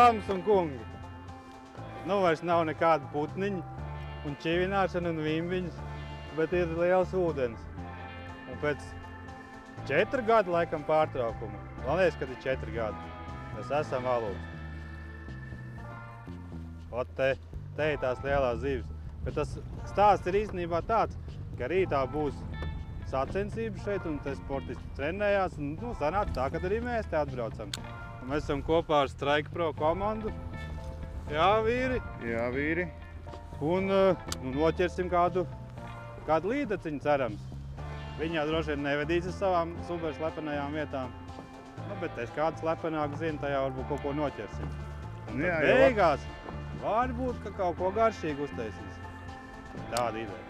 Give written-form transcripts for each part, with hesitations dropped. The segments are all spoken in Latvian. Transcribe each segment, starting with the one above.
Dāmas un kungi, nu vairs nav nekāda putniņa un čivināšana un vimbiņas, bet ir liels ūdens. Un pēc 4 gadu laikam pārtraukuma, man liekas, kad ir 4 gadi, mēs esam alūks. Ot te ir tās lielās zivis. Bet tas stāsts ir īstenībā tāds, ka rītā būs sacensības šeit un te sportisti trenējās. Un, sanāca tā, kad arī mēs te atbraucam. Un mēs esam kopā ar Strike Pro komandu. Jā, vīri. Jā, vīri. Un noķersim kādu līdaciņu, cerams. Viņā droši vien nevedīs uz savām super slepenajām vietām. Bet es kādu slepenāku zinu, tajā varbūt kaut ko noķersim. Un tad beigās varbūt, ka kaut ko garšīgu uztaisīs. Tāda ideja.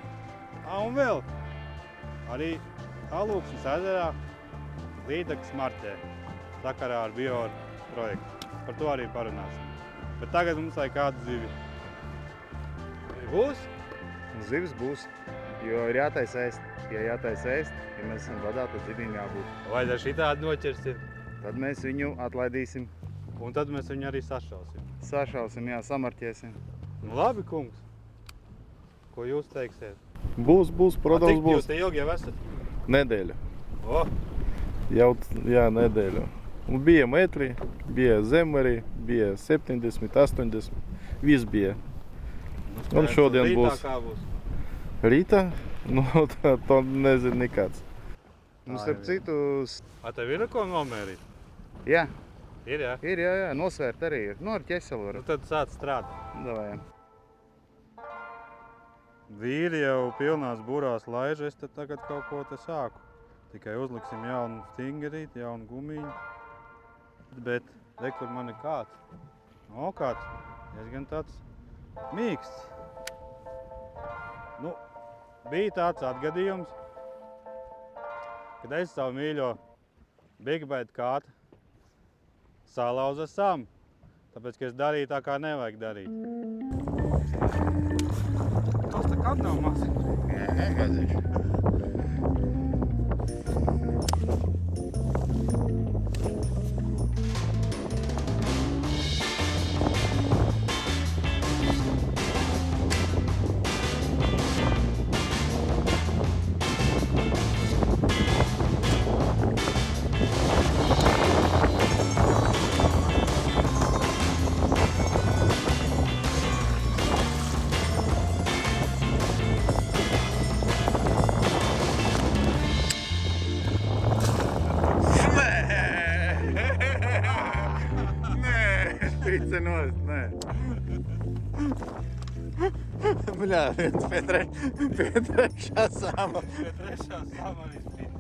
Un vēl arī Alūksnes ezerā līdeklis martē sakarā ar Bioru projektu. Par to arī parunāsim. Bet tagad mums vajag kādu zivi. Būs? Zivis būs, jo ir jātaisa ēst. Ja jātaisa ēst, ja mēs esam badā, tad zivīm jābūt. Vai ar šitādi noķersim? Tad mēs viņu atlaidīsim. Un tad mēs viņu arī sašausim. Sašausim, jā, samarķēsim. Nu labi, kungs. Ko jūs teiksiet? Būs, protams, būs. Jūs te ilgi jau esat? Nedēļa. O! Jā, nedēļa. Un bija metri, bija zemeri, bija 70, 80. Viss bija. Un šodien būs. Rītā kā būs? Rītā? Nu, to nezinu nekāds. Un starp citu... A tev ir ko nomērīt? Jā. Ir, jā? Ir, jā. Nosvērt arī ir. Nu, ar ķeseli var. Nu, tad sāc strādāt. Davai. Vīri jau pilnās burās laiž, es tad tagad kaut ko te sāku. Tikai uzliksim jaunu stingerīti, jaunu gumīņu. Bet, re, kur man ir kāds. O, kāds. Diezgan tāds mīksts. Nu, bija tāds atgadījums, kad es savu mīļo Big Bad kātu salauza sam, tāpēc, ka es darīju tā, kā nevajag darīt. Tas tā kā nav maz. Jā, gazīšu. Pica nost, nē. Bļā, pie trešā sama. Pie trešā sama arī spīd.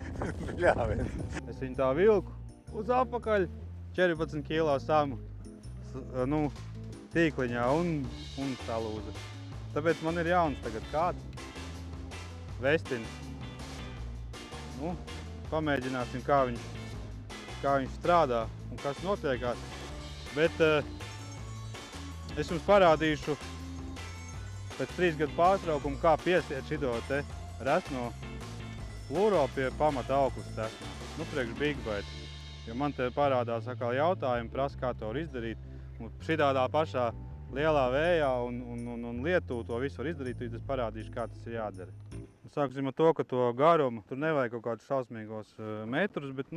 Bļā, viens. Es viņu tā vilku uz apakaļ 14 kilo samu tīkliņā un salūza. Tāpēc man ir jauns tagad kāds. Vestins. Pamēģināsim, kā viņš strādā un kas notiekās. Bet es jums parādīšu pēc 3 gadu pārtraukuma, kā piesiet šito te resno fluro pie pamata auklas tesma. Priekš Big Bite. Jo man te parādās atkal jautājumi, prasa, kā to var izdarīt. Un šitādā pašā lielā vējā un lietū to visu var izdarīt, tad es parādīšu, kā tas ir jādara. Sāksim ar to, ka to garumu tur nevajag kaut kādus šausmīgos metrus, bet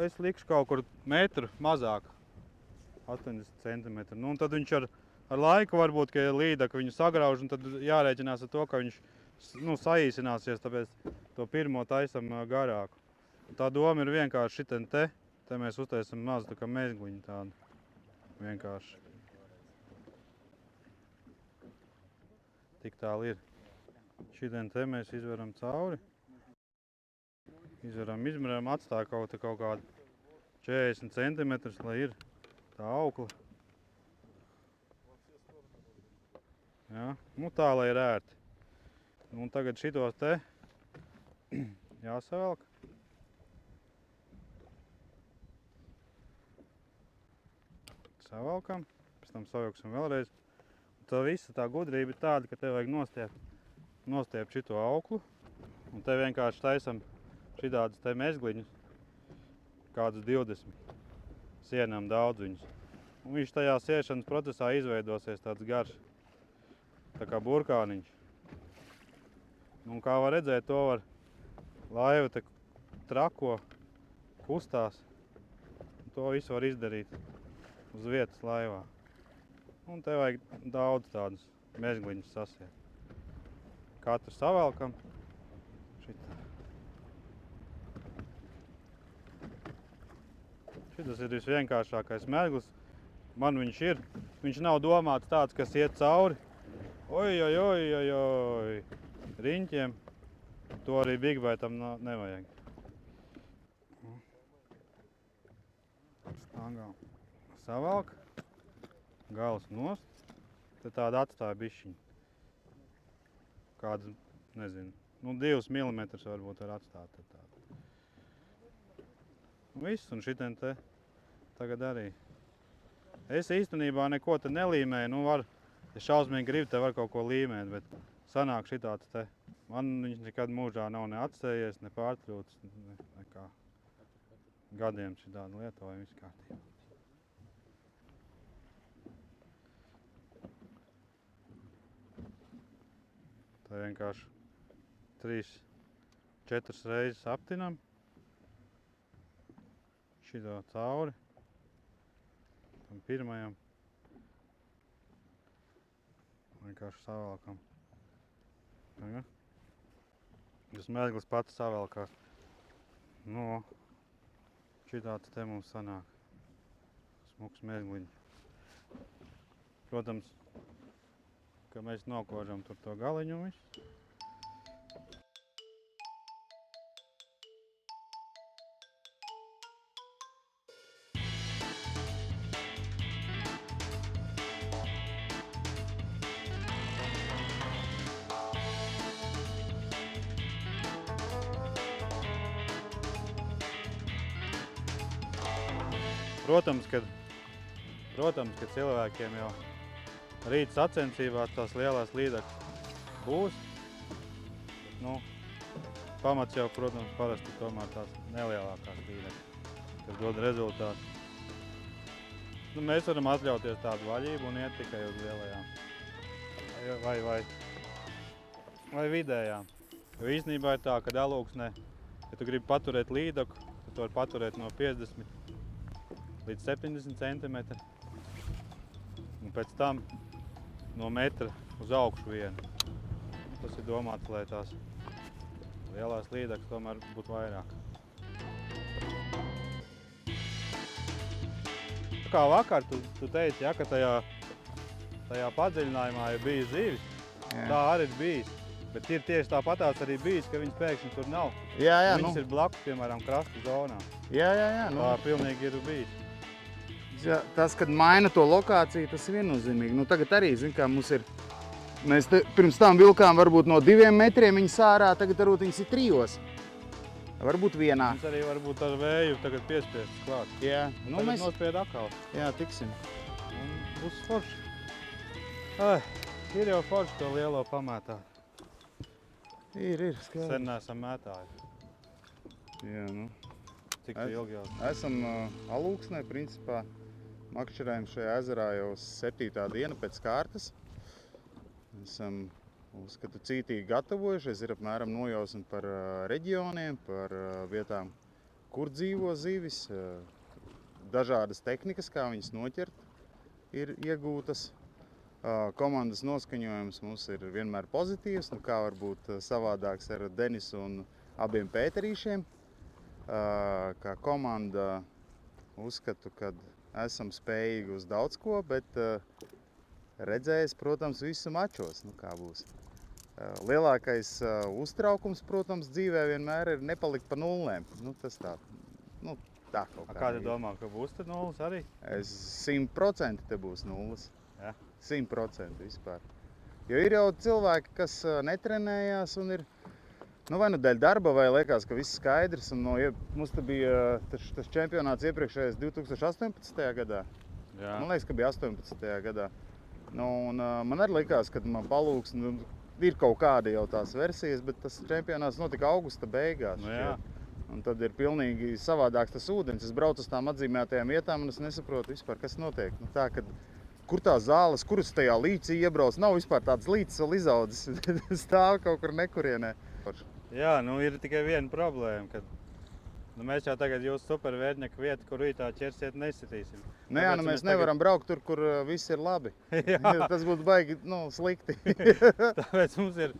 es likšu kaut kur metru mazāk. 80 centimetri. Un tad viņš ar laiku varbūt, ka līdaka viņu sagrauž, un tad jārēķinās ar to, ka viņš saīsināsies, tāpēc to pirmo taisam garāku. Tā doma ir vienkārši šitien te mēs uztaisam mazu tā kā mezgliņu tādu. Vienkārši. Tik tālu ir. Šitien te mēs izveram cauri. Izmeram, atstāja kaut kādu 40 centimetrus, lai ir tā aukla. Jā, tā, lai ir ērti. Un tagad šitos te jāsavelk. Savelkam, pēc tam savilksim vēlreiz. Un tā visa tā gudrība ir tāda, ka te vajag nostiept šito auklu. Un te vienkārši taisam šitādus te mezgliņus, kādus 20. Sienām daudz viņus. Un viņš tajā siešanas procesā izveidosies tāds garš, tā kā burkāniņš. Un kā var redzēt, to var laiva te trako, kustās. Un to visu var izdarīt uz vietas laivā. Un te vajag daudz tādus mezgliņus sasiet. Katru savelkam. Šitā. Šitas ir visvienkāršākais mezglis. Man viņš ir. Viņš nav domāts tāds, kas iet cauri. Oi. Riņķiem. To arī bigbaitam nevajag. Stangām savelk. Gals nost. Te tāda atstāja bišķiņu. Kāds, nezinu, 2 mm varbūt var atstāt. Viss, un šitien te tagad arī. Es īstenībā neko te nelīmēju, ja šausmīgi gribu, te var kaut ko līmēt, bet sanāk šitāds te. Man viņš nekad mūžā nav ne atsējies, ne pārtrūcis, nekā. Gadiem šitādu lietoju, viss kārtībā. Tā vienkārši 3-4 reizes aptinam. Šito cauri. Tam pirmajam. Vienkārši savelkam. Tas mezglis pats savelkās. Šitāds te mums sanāk. Smuks mezgliņš. Protams, ka mēs nokožam tur to galiņu visu. Protams, ka cilvēkiem jau rīt sacensībās tās lielās līdekļas būs. Pamats jau, protams, parasti tomēr tās nelielākās līdekļas, kas dod rezultātu. Mēs varam atļauties tādu vaļību un iet tikai uz lielajām vai vidējām. Jo īstenībā ir tā, ka alūksnē, ja tu gribi paturēt līdekļu, tad tu vari paturēt no 50 līdz 70 centimetri. Un pēc tam no metra uz augšu vienu. Tas ir domāts, lai tās lielās līdekļas tomēr būtu vairāk. Kā vakar tu teici, ka tajā padziļinājumā ir bijis zivis. Jā. Tā arī ir bijis. Bet ir tieši tāpatās arī bijis, ka viņas pēkšņi tur nav. Viņas ir blakus, piemēram, krasta zonā. Jā. Tā pilnīgi ir bijis. Ja, tas, kad maina to lokāciju, tas ir viennozīmīgi. Tagad arī, kā mums ir, mēs pirms tam vilkām varbūt no 2 metriem viņas ārā, tagad varbūt viņas ir 3. Varbūt vienā. Mums arī varbūt ar vēju tagad piespiestas klāt. Jā. Tagad nospied atkal. Jā, tiksim. Un būs forši. Ir jau forši to lielo pamētā. Ir, skaidrs. Sen neesam mētāji. Jā, Cik ilgi jau? Esam alūksnē, principā. Makšķerējam šajā ezerā jau 7. diena pēc kārtas. Esam, uzskatu, cītīgi gatavojušies, ir apmēram nojausmi par reģioniem, par vietām, kur dzīvo zivis. Dažādas tehnikas, kā viņas noķert, ir iegūtas. Komandas noskaņojums mums ir vienmēr pozitīvs, kā varbūt savādāks ar Denisu un abiem Pēterīšiem. Kā komanda uzskatu, ka esam spējīgi uz daudz ko, bet redzējis, protams, visu mačos, kā būs. Lielākais uztraukums, protams, dzīvē vienmēr ir nepalikt pa nullēm. Tas tā kaut kā. Kā tu domā, ka būs te nulles arī? 100% te būs nulles. Ja? 100% vispār. Jo ir jau cilvēki, kas netrenējās un ir vai nu dēļ darba, vai liekas, ka viss skaidrs. Mums te bija tas čempionāts iepriekšējais 2018. gadā. Jā. Man liekas, ka bija 18. gadā. Man arī likās, ka man palūks, ir kaut kāda jau tās versijas, bet tas čempionāts notika augusta beigās. Jā. Un tad ir pilnīgi savādāks tas ūdens. Es braucu uz tām atzīmētajām vietām un es nesaprotu vispār, kas notiek. Nu, tā, kad, kur tās zāles, kuras tajā līcī iebrauc, nav vispār tāds līcis vēl izaudzis. Stāv kaut kur nekurienē. Jā, nu ir tikai viena problēma, kad mēs jau tagad jūsu supervērtņaka vietu, kur rītā ķersiet, nesitīsim. Nu jā, nu mēs nevaram braukt tur, kur viss ir labi. Tas būtu baigi, slikti. Tāpēc mums ir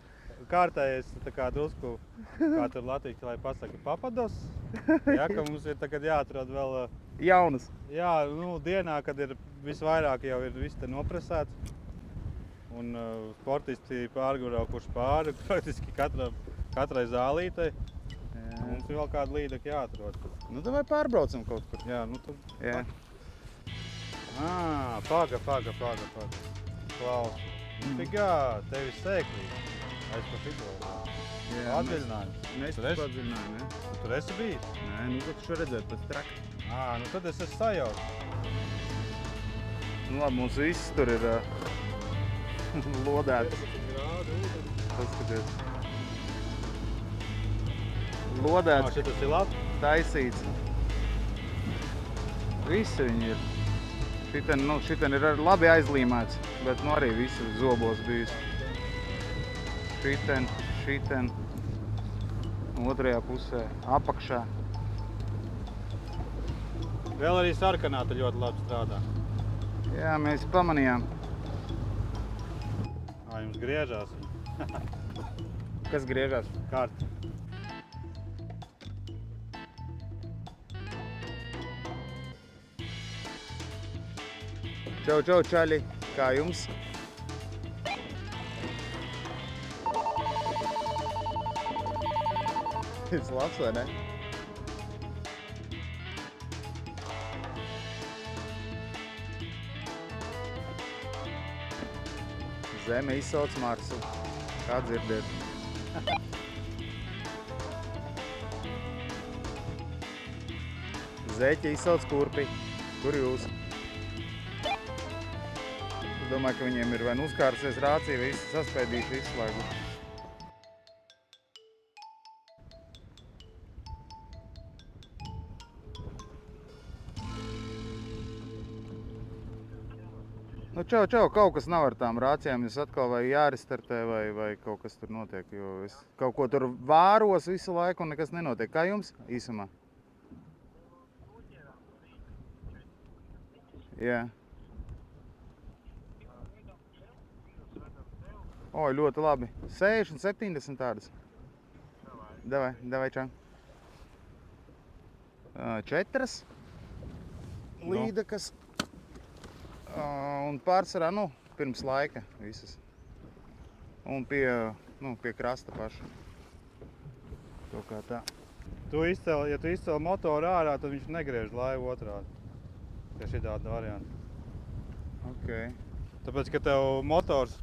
kārtējais tā kā drusku, kā tur latviski, lai pasaka, papados. Jā, ka mums ir tagad jāatrod vēl... Jaunas. Jā, dienā, kad ir visvairāk jau ir viss te nopresēts. Un sportisti pārgraukuši pāri praktiski katrai zālītei. Mums ir vēl kāda līdeka jāatrod. Nu, tad vai pārbraucam kaut kur? Jā, nu tad... Jā. Paga. Klaus. Figā, tev ir sēklīgi. Es pa šito. Atdziļinājums. Mēs padziļinājām, ne? Tur esi bijis? Nē, nu, tad šo redzēt, tas traki. Nu tad es esmu sajauts. Nu, labi, mums viss tur ir lodēts. Paskaties. Lodēts, Šitas ir labi? taisīts. Visi viņi ir. Šiten ir labi aizlīmēts, bet arī visi zobos bijis. Šiten. Otrajā pusē, apakšā. Vēl arī sarkanāta ļoti labi strādā. Jā, mēs pamanījām. Jums griežās. Kas griežās? Kārta. Čau, čaļi, kā jums? Tas labs, vai ne? Zeme izsauc Marsu. Kā dzirdēt? Zeķi izsauc Kurpi. Kur jūs? Es domāju, ka viņiem ir vai nu uzkārusies rācija, vai visi saspēdīši, izslēguši. Nu, čau, kaut kas nav ar tām rācijām. Jūs atkal vai jārestartē, vai kaut kas tur notiek, jo es kaut ko tur vāros visu laiku un nekas nenotiek. Kā jums īsumā? Jā. Oi, ļoti labi. 60 un 70 tādas. Davai, čau. 4 līdekas. Un pārsvarā, pirms laika visas. Un pie krasta paša. Kaut kā tā. Ja tu izcēli motoru ārā, tad viņš negriež laivu otrādi. Pie šitāda varianta. Okay. Tāpēc, ka tev motors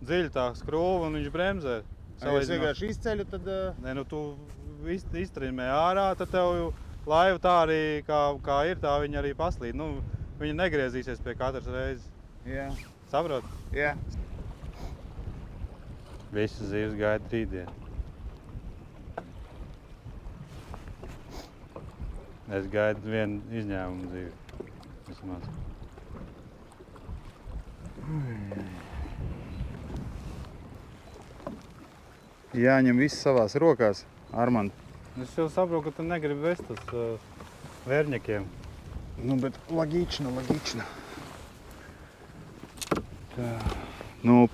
dziļi tā skrūva un viņš bremzē. Ja es vienkārši izceļu, tad... Nē, tu iztrimē ārā, tad tev laiva tā arī, kā ir, tā viņa arī paslīd. Viņa negriezīsies pie katras reizes. Jā. Saprot? Jā. Visas zīves gaida rītdien. Es gaidu vienu izņēmumu zīvi. Vismaz. Jāņem viss savās rokās, Armand. Es jau saprotu, ka tu negribi vest uz vērņakiem. Bet logično. Tā.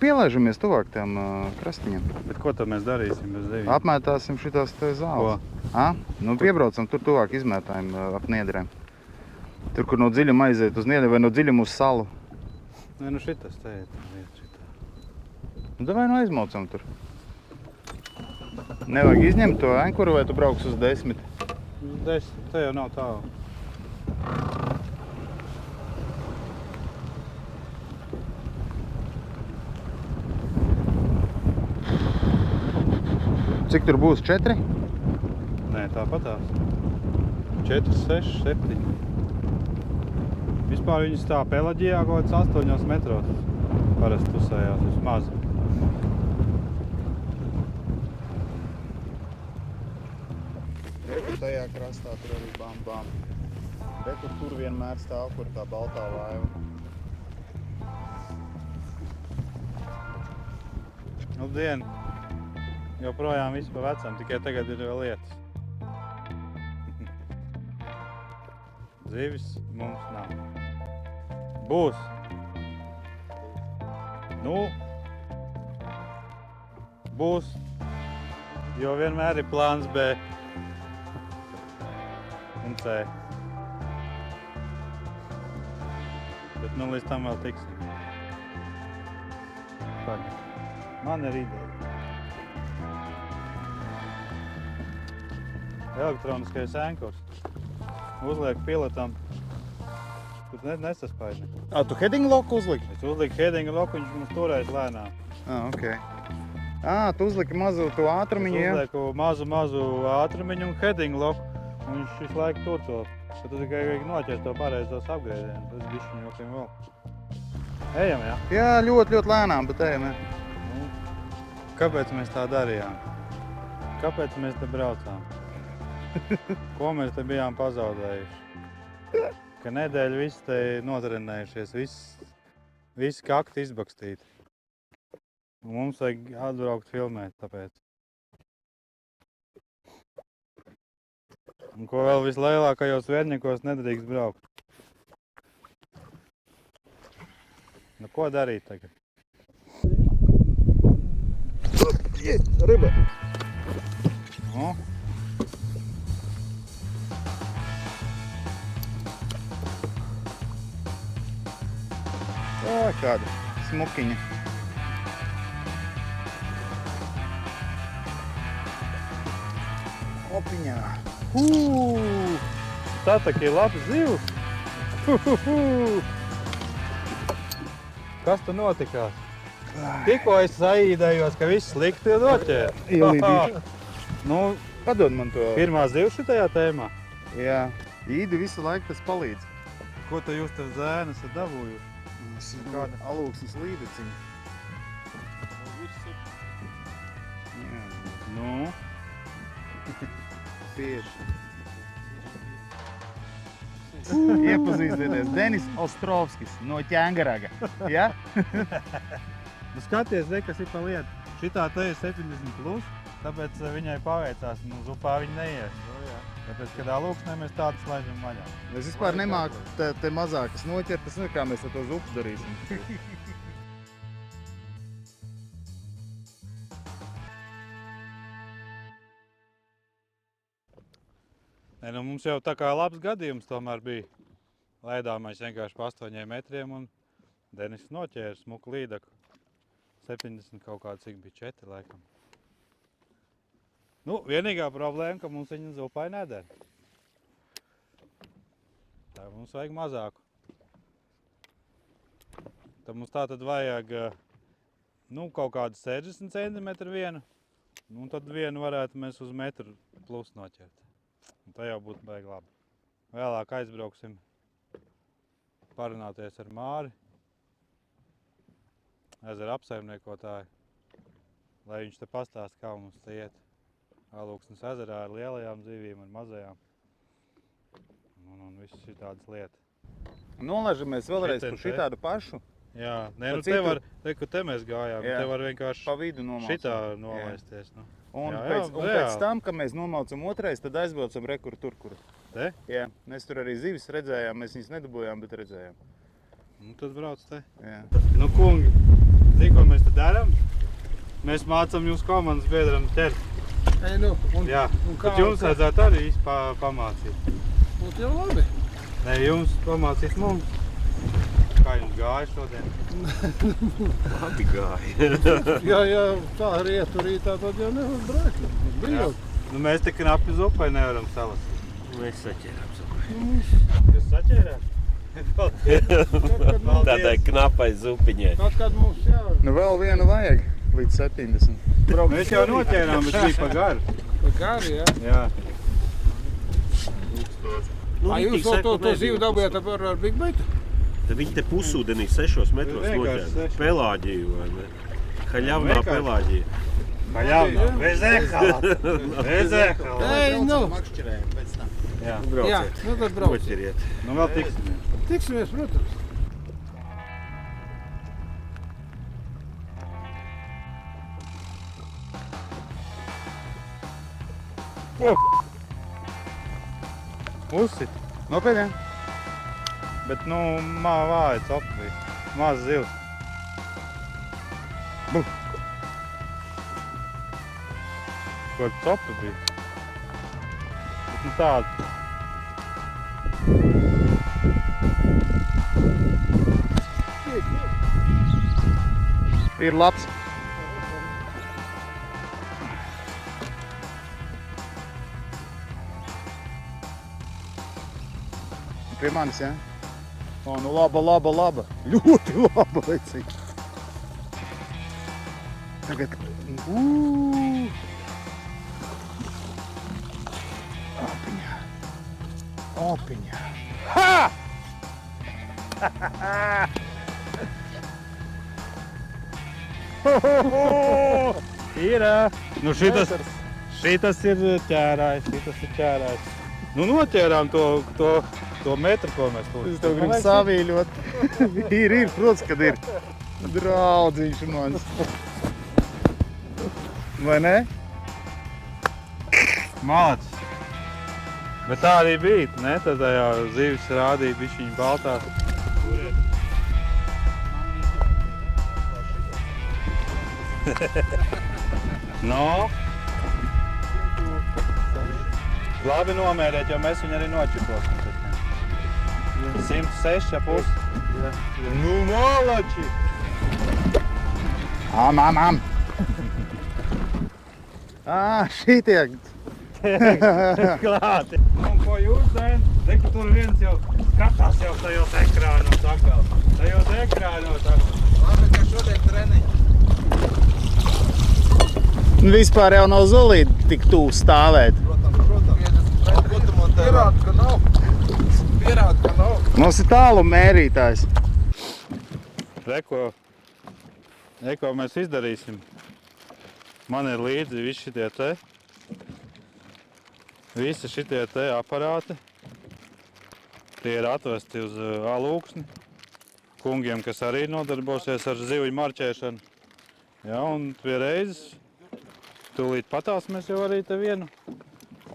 Pielaižamies tuvāk tām krastiņam. Bet ko tad mēs darīsim bez zivīm? Apmētāsim šitās te zāles. Piebraucam tur tuvāk izmētājiem ap niedrēm. Tur, kur no dziļuma aiziet uz niedrēm vai no dziļuma uz salu. Nē, šitas te ir tā vieta šitā. Davai aizmaucam tur. Nevajag izņemt to ankuru, vai tu brauks uz 10? 10, te jau nav tālu. Cik tur būs? 4? Nē, tāpatās. 4, 6, 7. Vispār viņas tā pelaģijā kaut kāds 8 metros parasti tusējās vismaz. Rekur tajā krastā tur arī bam. Rekur tur vienmēr stāv, kur tā baltā laiva. Labdien! Joprojām viss pa vecam, tikai tagad ir vēl lietas. Zivis mums nav. Būs! Nu, būs, jo vienmēr ir plāns B un C. Bet nu līdz tam vēl tiksim. Pagaid. Man ir ideja. Elektroniskais ankurs. Uzliek pilotam. Tu nesaspaidi neko. Tu heading loku uzliki? Es uzliku heading loku, viņš mums turēs lēnām. Ok. Tu uzliki mazu to ātrumiņu, Es uzlieku mazu ātrumiņu un heading loku. Un viņš visu laiku tur to. Tad tu tikai vajag noķert to pareizos apgriezienus. Tas bišķiņ jokiem vēl. Ejam, jā? Jā, ļoti lēnām, bet ejam, jā. Nu, kāpēc mēs tā darījām? Kāpēc mēs te braucām? Ko mēs te bijām pazaudējuši? Ka nedēļu visi te notrenējušies, visi kakti izbakstīti. Un mums vajag atbraukt filmēt, tāpēc. Un ko vēl vislielākajos vērņekos nedrīkst braukt. Nu, ko darīt tagad? Riba! Nu? Kāda smukiņa. Opiņā. Tā ir labs zivs. Kas tu notikās? Tikko es saīdējos, ka viss slikti noķēra. Ielīdīšu. Nu, Padod man to. pirmā zivs šitajā tēmā. Jā. Īdi visu laiku tas palīdz. Ko tu jūs tev zēni esat dabūjuši? Kāda alūksnes līdeciņa. Jā. Nu? Tieši. Iepazīstieties, Denis Ostrovskis no Ķēngaraga. Ja? Nu skaties, kas ir pa lietu. Šitā te ir 70+, tāpēc viņai paveicās, nu zupā viņa neies. Tāpēc, kad alūksnē mēs tādas laižam vaļā. Es vispār nemāku te mazākas noķert, tas kā mēs ar to zupu darīsim. Nu, mums jau tā kā labs gadījums tomēr bija. Laidāmais vienkārši pa 8 metriem un Denis noķēra smuku līdaku. 70 kaut kādu, cik bija 4 laikam. Nu, vienīgā problēma, ka mums viņa zupai neder. Tā mums vajag mazāku. Tad mums tā tad vajag kaut kādu 60 cm vienu. Un tad vienu varētu mēs uz metru plus noķert. Un tā jau būtu baigi labi. Vēlāk aizbrauksim parunāties ar Māri, ezera apsaimniekotāju, lai viņš te pastāst, kā mums te iet. Alūksnes ezerā ar lielajām zivīm, ar mazajām. Un visas šī tādas lietas. Nolaižamies vēlreiz par šitādu pašu. Jā, nu te var, te mēs gājām, Jā. te var vienkārši Pa vidu nomaucam. šitā nolaisties. Nu. Un Jā, pēc tam, kad mēs nomaucam otrais, tad aizbraucam rekur tur, kur. Te? Jā, mēs tur arī zivis redzējām, mēs viņas nedabūjām, bet redzējām. Nu tad brauc te. Jā. Nu kungi, zini, ko mēs te darām? Mēs mācam jūs komandas biedram ķert. Jā, bet jums vajadzētu arī pamācīt. Būtu jau labi. Nē, jums pamācīt mums. Kā jums gāja šodien? Labi gāja. Ja tā rietu rītā, tad jau nevar braukt. Bija. Nu mēs te knapi zupai nevaram salasīt. Mēs saķērām saku. Jūs saķērāt? Tādai knapai zupiņai. Tad, kad mums jā. Nu vēl vienu vajag līdz 70. Mēs jau noķērām, bet bija pa garu. Pa gari, jā. Jā. Jūs to zivu dabujāt ar Big Baitu? Tad viņi te pusūdenī 6 metros Vienkārši noķēra. 6. Pelāģiju vai ne? Haļavnā Vienkārši. pelāģija. Pa jaunā, bez ehala. Bez ehala. Ei, nu, Makšķerējam pēc tam. Jā, jā, nu tad brauciet. Noķeriet. nu vēl tiksimies. Tiksimies, protams. Uzsit. Nopietni. Bet, nu, vāja copa bija. Maz zivs. Buh. Kaut copa bija. Bet, nu, tāda. Ir labs. Pie manis, jā? O, nu laba. Ļoti laba, vecīt. Tagad... Opiņā. Ha! Ir, nu šitas ir ķērājs. Nu noķērām to metru, ko mēs tur. Es tev gribu savīļot. Ir, protams, kad ir. Draudziņš mans. Vai ne? Malacis. Bet tā arī bija, ne? Tad tajā zivis rādīja bišķiņu baltās. No. Labi nomērēt, jo mēs viņu arī nočiposim. 106,5. Nu, malači! Am. Šitie. Klāti. Un ko jūs dēļ? Reku tur viens jau skatās jau tajos ekrānos atkal. Tajos ekrānos atkal. Labi, ka šodien treniņi. Vispār jau nav zulīti tik tūs stāvēt. Pierāda, ka nav. Mums ir tālu mērītājs. Reko mēs izdarīsim. Man ir līdzi visi šitie te aparāti. Tie ir atvesti uz alūksni. Kungiem, kas arī nodarbosies ar zivju marķēšanu. Jā, un pie reizes tūlīt patās mēs jau arī te vienu.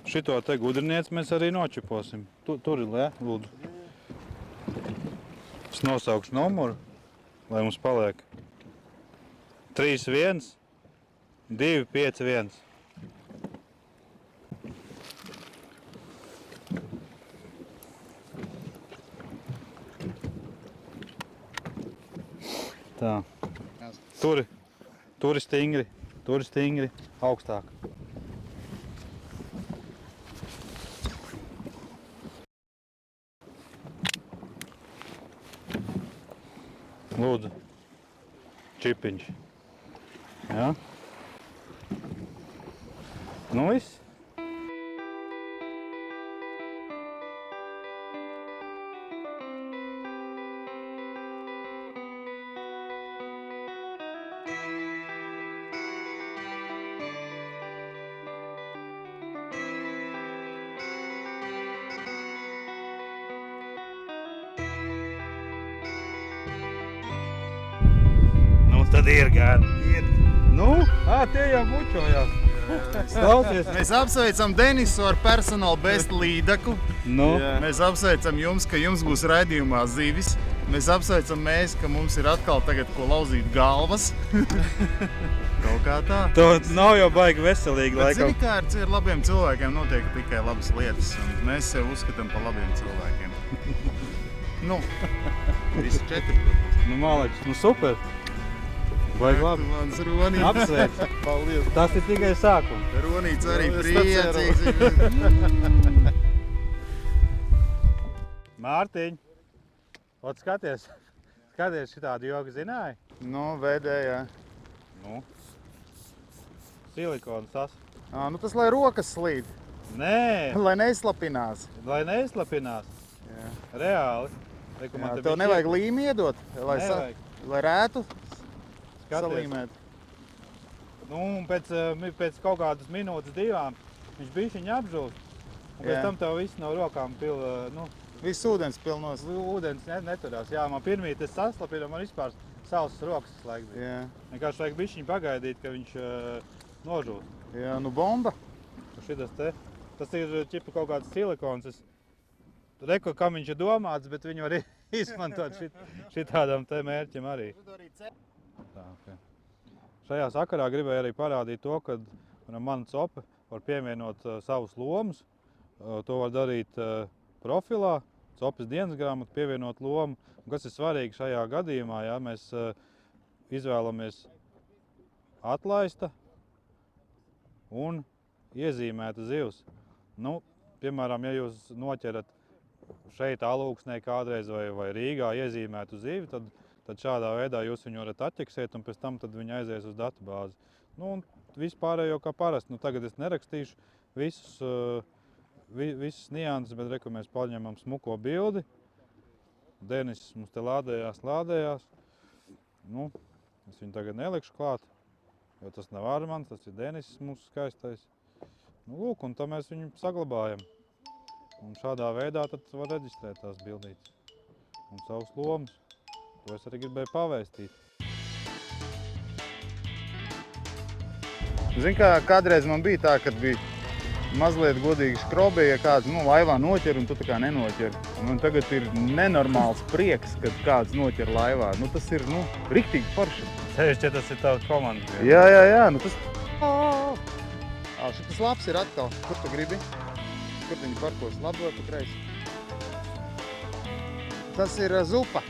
Šito te gudrinieci mēs arī nočiposim. Tur ir, lūdzu. Es nosaukšu numuru, lai mums paliek 31 251. Tā. Turi stingri, augstāk. Lūdzu, čipiņš. Jā. Nu viss. Tad ir gan. Nu, tie jau bučojās. Klausies. Mēs apsveicam Denisu ar personālu best līdaku. Nu. Mēs apsveicam jums, ka jums būs raidījumā zivis. Mēs apsveicam mēs, ka mums ir atkal tagad ko lauzīt galvas. Kaut kā tā. To nav jau baigi veselīgi, Bet laikam. zini, kā ar labiem cilvēkiem notiek tikai labas lietas. Un mēs sev uzskatām par labiem cilvēkiem. Nu, visi 4, protams. Nu, malači, nu super. Baigi labi. Mans Ronīts. Apsveic. Paldies. Tas ir tikai sākums. Ronīts arī Es priecīgs. Mārtiņ, ot skaties šitādu jogu zināji? Nu, vēdējā. Nu. Silikonu sas. Nu tas, lai rokas slīd, Nē, lai neizslapinās. lai neizslapinās. Jā. Reāli. Tev nevajag līmi iedot, lai Nevajag. rētu Skaties. salīmēt. Nu, un pēc kaut kādas minūtes, 2 viņš bišķiņ apžūst. Un pēc Jā. tam tev viss no rokām Viss ūdens pilnos. ūdens neturās. Jā, man pirmīt es saslapinu, man vispār sausas rokas laik bija. Jā, Vienkārši vajag bišķiņ pagaidīt, ka viņš nožūst. jā, nu bomba. Šitas te, tas ir ķipa kaut kāds silikons. Es reku, kam viņš ir domāts, bet viņu var izmantot šitādam te mērķim arī. Tā, okay. Šajā sakarā gribēju arī parādīt to, ka mana copa var pievienot savus lomus. To var darīt profilā, copas dienas grāmatu pievienot lomu. Un kas ir svarīgi šajā gadījumā, ja mēs izvēlamies atlaista un iezīmēta zivs. Nu, piemēram, ja jūs noķerat šeit Alūksnē kādreiz vai Rīgā iezīmētu zivi, tad šādā veidā jūs viņu varat atķeksēt un pēc tam tad viņa aizies uz datubāzi. Nu, un vispārējo kā parasti. Nu, tagad es nerakstīšu visus nianses, bet reku mēs paņemam smuko bildi. Denis mums te lādējās. Nu, es viņu tagad nelikšu klāt, jo tas nav Armans, tas ir Denis mūsu skaistais. Nu, lūk, un tā mēs viņu saglabājam. Un šādā veidā tad var reģistrēt tās bildītes un savus lomus. To es arī gribēju pavēstīt. Zini, kā kādreiz man bija tā, kad bija mazliet godīgi skrobi, ja kāds laivā noķer un tu tā kā nenoķer. Un tagad ir nenormāls prieks, kad kāds noķer laivā. Nu, tas ir, riktīgi forši. Sevišķi, ja tas ir tavs komandas. Jā, nu tas... Šitas labs ir atkal. Kur tu gribi? Kur viņi parkos? Labi vai pa kreisi? Tas ir zupa.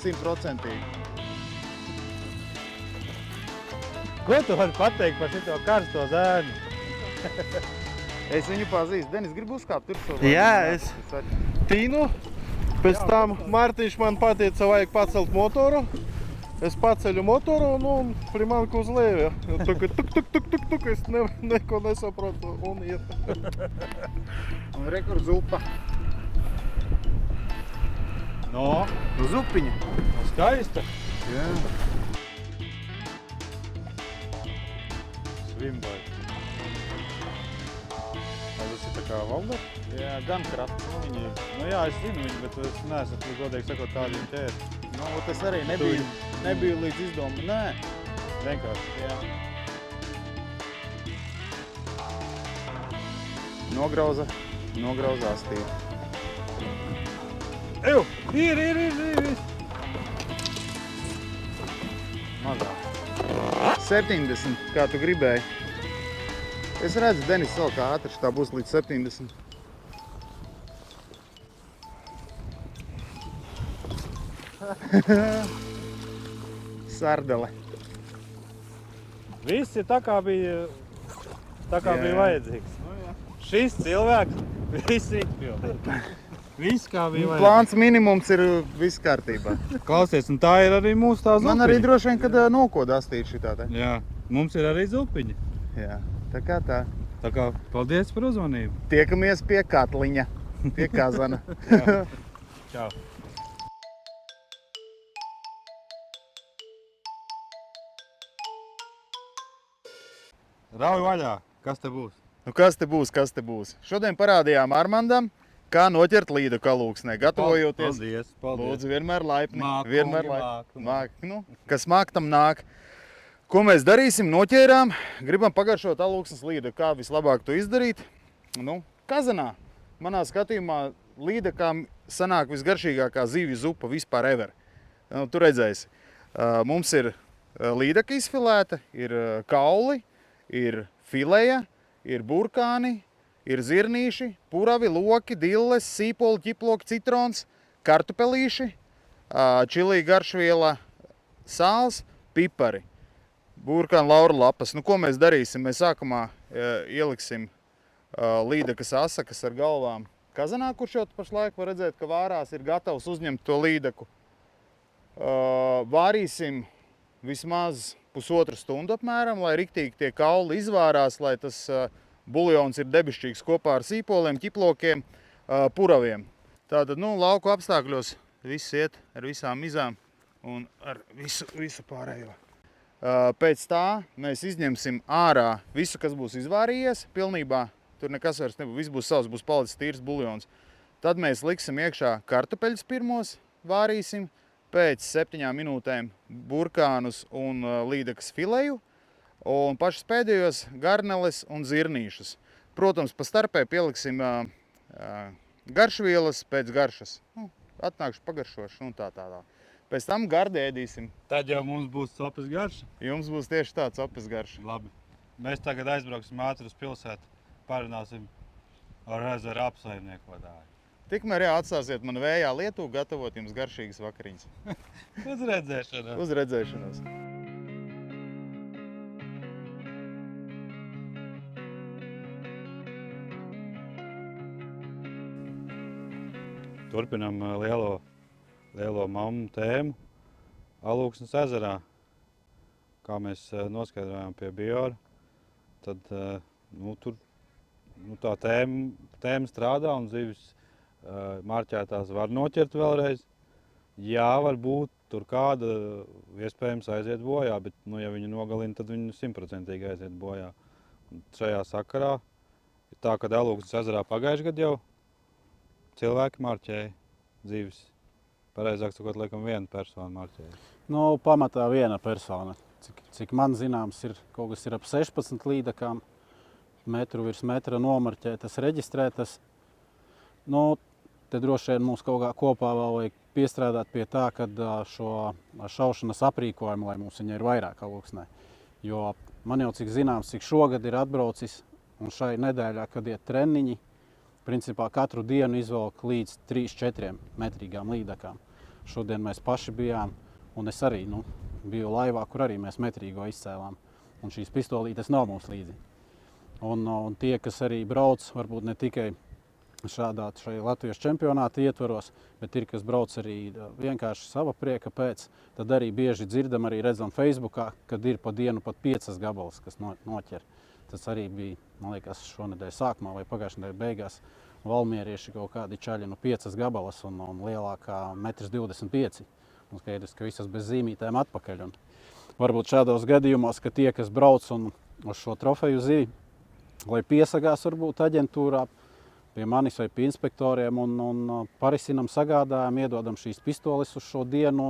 100%. Ko tu vari pateikt par šito karsto zēnu? Es viņu pazīstu. Denis, gribu uzkāpt tur šo? Jā, es tīnu. Pēc tam Mārtiņš man pateica, vajag pacelt motoru. Es paceļu motoru un primanku uz leju. Tuk, es neko nesaprotu un iet. Un rekur zupa. No, Zupiņa. skaista. Jā. Svimbai. Vai tas ir tā kā Valda? Jā, gan krafts. Nu jā, es zinu viņu, bet es neesmu godīgi sakot tādu viņu ķēri. Nu, tas arī nebija līdz izdomu. Nē. Vienkārši. Jā. Nograuza astīti. Eju! Ir! Mazā. 70, kā tu gribēji. Es redzu, Denis vēl kā ātrs, tā būs līdz 70. Sardele. Viss ir tā kā bija vajadzīgs. Šis cilvēks viss izpildīja. Viss kā bija vajadzīgs. Plāns minimums ir viss kārtībā. Klausies, un tā ir arī mūsu tā zupiņa. Man arī droši vien, kad nokoda astīt šitā te. Jā, mums ir arī zupiņa. Jā, tā kā tā. Tā kā paldies par uzmanību. Tiekamies pie katliņa, pie kazana. Čau. Rauj vaļā, kas te būs? Nu, kas te būs? Šodien parādījām Armandam, kā noķert līdu Kalūksnē, gatavojoties. Paldies. Lūdzu, vienmēr laipni. Māku, Vienmēr māku. laipni. Nu, kas māk, tam nāk. Ko mēs darīsim? Noķērām. Gribam pagaršot Alūksnes līdu. Kā vislabāk to izdarīt? Nu, kazanā. Manā skatījumā līdekām sanāk visgaršīgākā zivju zupa vispār ever. Nu, tu redzēsi. Mums ir līdeka izfilēta, ir kauli, ir fileja, ir burkāni, ir zirnīši, puravi, loki, dilles, sīpoli, ķiploki, citrons, kartupelīši, čilī garšviela, sāls, pipari, burkāni, laura lapas. Nu, ko mēs darīsim? Mēs sākumā ieliksim līdekas asakas ar galvām kazanā, kurš jau pašlaik var redzēt, ka vārās ir gatavs uzņemt to līdeku. Vārīsim vismaz 1,5 stundu apmēram, lai riktīgi tie kauli izvārās, lai tas buljons ir debišķīgs kopā ar sīpoliem, ķiplokiem, puraviem. Tātad, lauku apstākļos viss iet ar visām mizām un ar visu pārējo. Pēc tā mēs izņemsim ārā visu, kas būs izvārījies pilnībā. Tur nekas vairs nebūs, viss būs savs, būs palicis tīrs buljons. Tad mēs liksim iekšā kartupeļus pirmos, vārīsim. Pēc 7 minūtēm burkānus un līdekas fileju. Un pašas pēdējos garneles un zirnīšus. Protams, pa starpē pieliksim garšvielas pēc garšas. Atnākšu pagaršošu un tā. Pēc tam gardi ēdīsim. Tad jau mums būs sopes garša. Jums būs tieši tāds sopes garša. Labi. Mēs tagad aizbrauksim ātri uz pilsētu, parunāsim ar ezeru apsaimniekotāju. Tikmēr atstāsiet man vējā lietu, gatavot jums garšīgas vakariņas. Uz redzēšanos! Uz redzēšanos! Turpinam lielo mammu tēmu Alūksnes ezerā. Kā mēs noskaidrojām pie Bjora, tad tur tā tēma strādā un zivis marķētās var noķert vēlreiz. Jā, varbūt tur kāda iespējams aiziet bojā, bet ja viņu nogalina, tad viņu 100% aiziet bojā. Un šajā sakarā ir tā, ka Alūksnes ezerā pagājuši gadu jau cilvēki marķēja zivis. Pareizāk sakot, laikam viena persona marķēja. Pamatā viena persona. Cik man zināms, kaut kas ir ap 16 līdakām, metru virs metra nomarķētas, reģistrētas. Te droši vien mums kaut kā kopā vēl vajag piestrādāt pie tā, kad šo šaušanas aprīkojumu, lai mums viņa ir vairāk Alūksnē. Jo man jau cik zināms, cik šogad ir atbraucis un šai nedēļā, kad iet treniņi, principā katru dienu izvelk līdz 3-4 metrīgām līdakām. Šodien mēs paši bijām, un es arī biju laivā, kur arī mēs metrīgo izcēlām. Un šīs pistolītes nav mums līdzi. Un tie, kas arī brauc, varbūt ne tikai šai Latvijas čempionāta ietvaros, bet ir, kas brauc arī vienkārši sava prieka pēc, tad arī bieži dzirdam, arī redzam Facebookā, kad ir pa dienu pat 5 gabalas, kas noķer. Tas arī bija, man liekas, šonedēļ sākumā vai pagājušajā nedēļ beigās valmierieši kaut kādi čaļi 5 gabalas un lielākā 1,25 m. Un skaidrs, ka visas bez zīmītēm atpakaļ. Un varbūt šādos gadījumos, ka tie, kas brauc un uz šo trofeju zivi, lai piesagās varbūt aģentūrā pie manis vai pie inspektoriem un parisinam, sagādājam, iedodam šīs pistoles uz šo dienu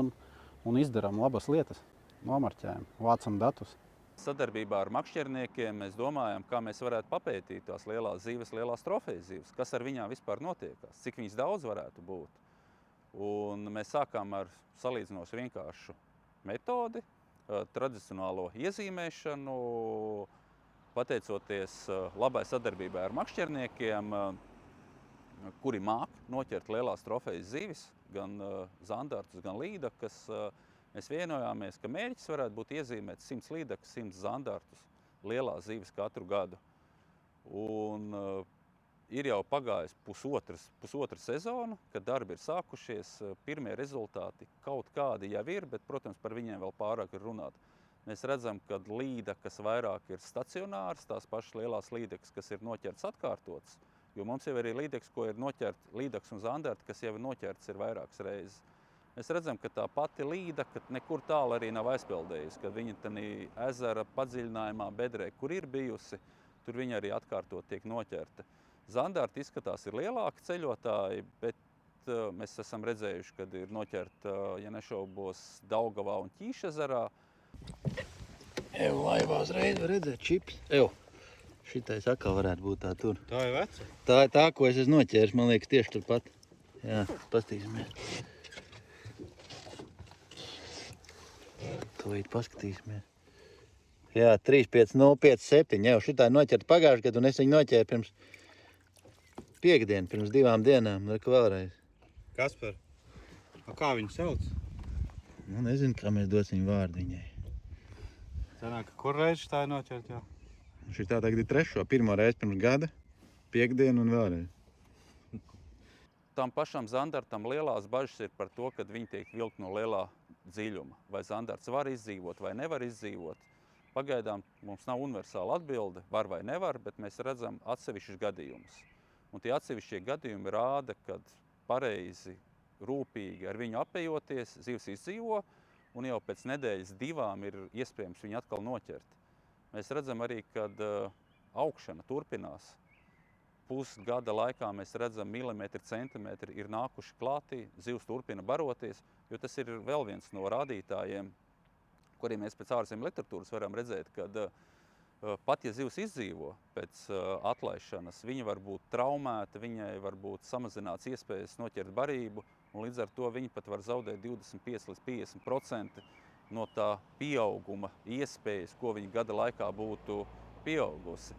un izdaram labas lietas, nomarķējam, vācam datus. Sadarbībā ar makšķerniekiem mēs domājam, kā mēs varētu papētīt tās lielās zivis, lielās trofejas zivis, kas ar viņām vispār notiekās, cik viņas daudz varētu būt. Un mēs sākām ar salīdzinoši vienkāršu metodi, tradicionālo iezīmēšanu, pateicoties labai sadarbībai ar makšķerniekiem, kuri māk noķert lielās trofejas zivis, gan zandartus, gan līdakas. Mēs vienojāmies, ka mērķis varētu būt iezīmēt 100 līdakas, 100 zandartus, lielās zivis katru gadu. Un ir jau pagājis pusotra sezona, kad darbi ir sākušies, pirmie rezultāti kaut kādi jau ir, bet, protams, par viņiem vēl pārāk ir runāt. Mēs redzam, ka līdakas vairāk ir stacionāras, tās pašas lielās līdakas, kas ir noķertas atkārtotas, jo mums jau arī līdakas, ko ir noķert līdakas un zandarti, kas jau ir noķertas ir vairākas reizes. Mēs redzam, ka tā pati līdaka nekur tālu arī nav aizpeldējusi, kad viņa tanī ezera padziļinājumā bedrē, kur ir bijusi, tur viņa arī atkārtot tiek noķerta. Zandarti izskatās ir lielāki ceļotāji, bet mēs esam redzējuši, kad ir noķerta, ja nešaubos, Daugavā un Ķīšezerā. Laivā uzreiz var redzēt čips. Šitais atkal varētu būt tā tur. Tā ir veca? Tā ir tā, ko es esmu noķēris, man liekas, tieši turpat. Jā, pastīsimies. Tūlīt paskatīsimies. Jā, 35057. Jau šitā noķerta pagājušajā gadu, un es viņu noķēru pirms piekdien, pirms 2 dienām. Reku vēlreiz. Kasper, kā viņu sauc? Nezinu, kā mēs dosim vārdu viņai. Sanāk, kur reizi tā ir noķert jau? Šitā tagad ir 3. Pirmo reizi pirms gada, piekdien un vēlreiz. Tam pašam zandartam lielās bažas ir par to, kad viņi tiek vilkt no lielā dziļuma. Vai zandarts var izdzīvot vai nevar izdzīvot. Pagaidām mums nav universāla atbilde, var vai nevar, bet mēs redzam atsevišķus gadījumus. Un tie atsevišķie gadījumi rāda, kad pareizi, rūpīgi ar viņu apējoties, zivs izdzīvo, un jau pēc nedēļas 2 ir iespējams viņu atkal noķert. Mēs redzam arī, kad augšana turpinās. Pusgada laikā mēs redzam milimetri, centimetri ir nākuši klātī, zivs turpina baroties, jo tas ir vēl viens no rādītājiem, kuriem mēs pēc ārzemju literatūras varam redzēt, kad pat ja zivs izdzīvo pēc atlaišanas, viņa var būt traumēta, viņai var būt samazināts iespējas noķert barību, un līdz ar to viņa pat var zaudēt 25 līdz 50% no tā pieauguma iespējas, ko viņa gada laikā būtu pieaugusi.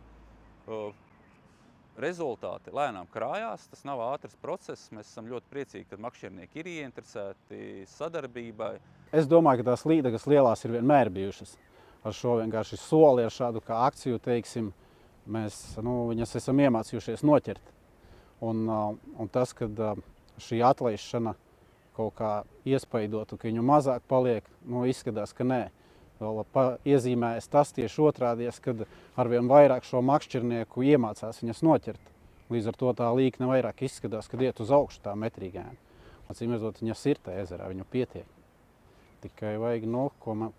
Rezultāti lēnām krājās, tas nav ātrs process, mēs esam ļoti priecīgi, kad makšķernieki ir ieinteresēti sadarbībai. Es domāju, ka tās līdegas lielās ir vienmēr bijušas. Ar šo vienkārši soli, ar šādu kā akciju, teiksim, mēs viņas esam iemācījušies noķert. Un tas, kad šī atlaišana kaut kā iespaidotu, ka viņu mazāk paliek, izskatās, ka nē. Vēl iezīmējas tas tieši otrādies, kad arvien vairāk šo makšķernieku iemācās viņas noķert. Līdz ar to tā līkne vairāk izskatās, kad iet uz augšu tā metrīgēna. Acīm redzot, viņas ir tā ezerā, viņu pietiek. Tikai vajag,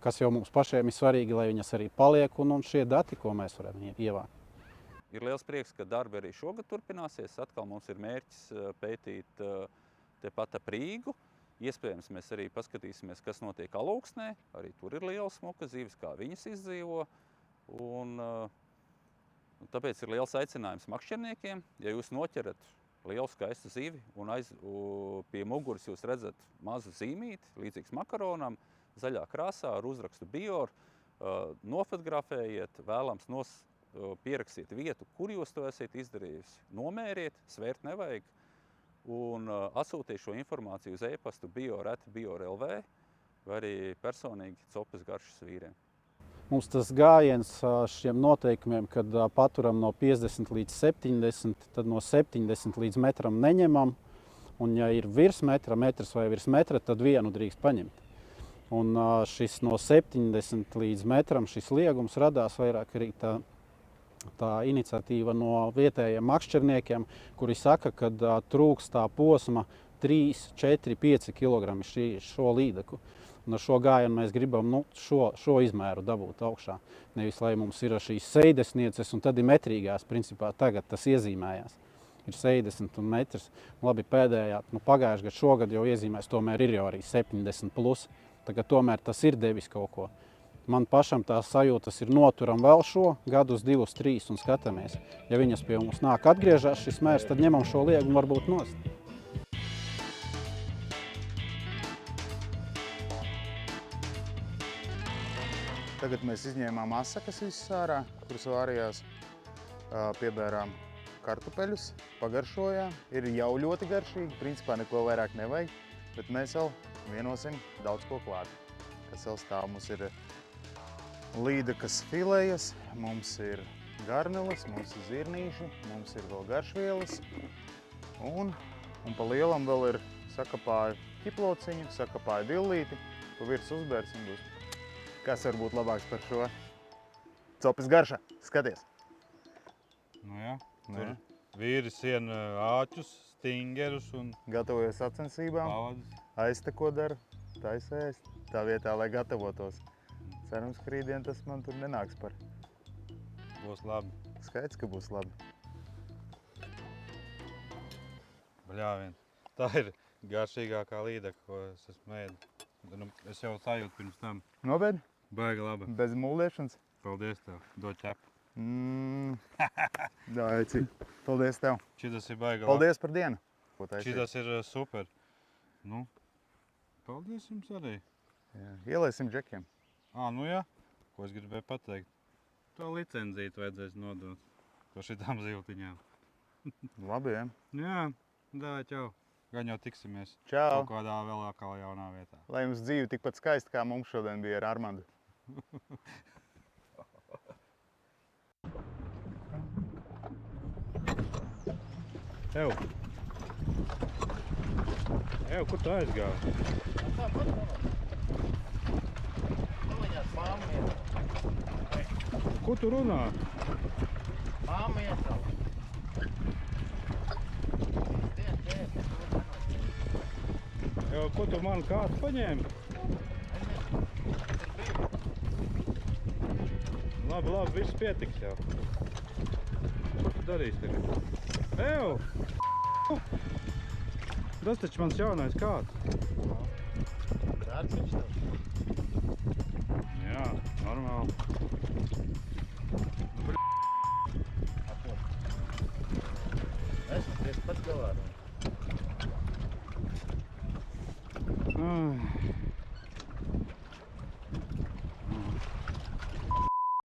kas jau mums pašiem ir svarīgi, lai viņas arī paliek un šie dati, ko mēs varam ievākt. Ir liels prieks, ka darbi arī šogad turpināsies. Atkal mums ir mērķis pētīt tepat ap Rīgu. Iespējams, mēs arī paskatīsimies, kas notiek Alūksnē. Arī tur ir liela smuka zivis, kā viņas izdzīvo. Un tāpēc ir liels aicinājums makšķerniekiem. Ja jūs noķerat lielu skaistu zivi un pie muguras jūs redzat mazu zīmīti, līdzīgs makaronam, zaļā krāsā ar uzrakstu Bior, nofotografējiet, vēlams pierakstiet vietu, kur jūs to esat izdarījusi. Nomēriet, svērt nevajag. Un atsūtīju šo informāciju uz e-pastu bior@bior.lv vai arī personīgi Copes garšas vīriem. Mums tas gājiens šiem noteikumiem, kad paturam no 50 līdz 70, tad no 70 līdz metram neņemam. Un ja ir virs metra, metrs vai virs metra, tad vienu drīkst paņemt. Un šis no 70 līdz metram šis liegums radās vairāk arī tā iniciatīva no vietējiem makšķerniekiem, kuri saka, ka trūks tā posma 3, 4, 5 kg šo līdeku. Un ar šo gājienu mēs gribam šo izmēru dabūt augšā. Nevis, lai mums ir šīs 60 un tad ir metrīgās, principā tagad tas iezīmējās. Ir 60 un metrs. Labi, pēdējā, pagājušajā gadā, šogad jau iezīmēs, tomēr ir jau arī 70+. Tagad tomēr tas ir devis kaut ko. Man pašam tās sajūtas ir noturam vēl šo gadus 2, 3 un skatāmies. Ja viņas pie mums nāk atgriežās šis mērs, tad ņemam šo liegumu varbūt nost. Tagad mēs izņēmām asakas visas ārā, kuras vārījās, piebērām kartupeļus, pagaršojām. Ir jau ļoti garšīgi, principā neko vairāk nevajag, bet mēs vēl vienosim daudz ko klāt. Kas vēl stāv, mums ir līdekas filējas, mums ir garneles, mums ir zirnīši, mums ir vēl garšvielas. Un pa lielam vēl ir sakapāju ķiplociņu, sakapāju dillīti, pa virs uzbērsim būs. Kas var būt labāks par šo? Copes garša, skaties! Jā, tur vīri sien āķus, stingerus un gatavojas sacensībām, pavadus. Aizta ko dara, taisa ēst, tā vietā, lai gatavotos. Cerams, ka rītdien tas man tur nenāks par. Būs labi. Skaidrs, ka būs labi. Bļāvien. Tā ir garšīgākā līdeka, ko es esmu ēdis. Es jau sajūtu pirms tam. Nobēdi? Baigi labi. Bez muldēšanas? Paldies tev. Dod ķepu. Dāici. Paldies tev. Šitas ir baigi labi. Paldies par dienu. Šitas ir super. Paldies jums arī. Ielaisim džekiem. Jā. Ko es gribēju pateikt? To licenzīti vajadzēs nodot. Ko šitām zivtiņām. Labi, ja? Jā. Dā, čau. Gan jau tiksimies. Čau. Kaut kādā vēlākā jaunā vietā. Lai jums dzīve tikpat skaista, kā mums šodien bija ar Armandu. Ev, kur tu aizgāji? Ko tu runā? Māma iesauc. Ko tu man kāds paņēmi? Labi, labi, viss pietiks jau. Ko tu darīsi tagad? Ew! Tas taču mans jaunais kāds. Vērts viņš tev. Jā, normāli.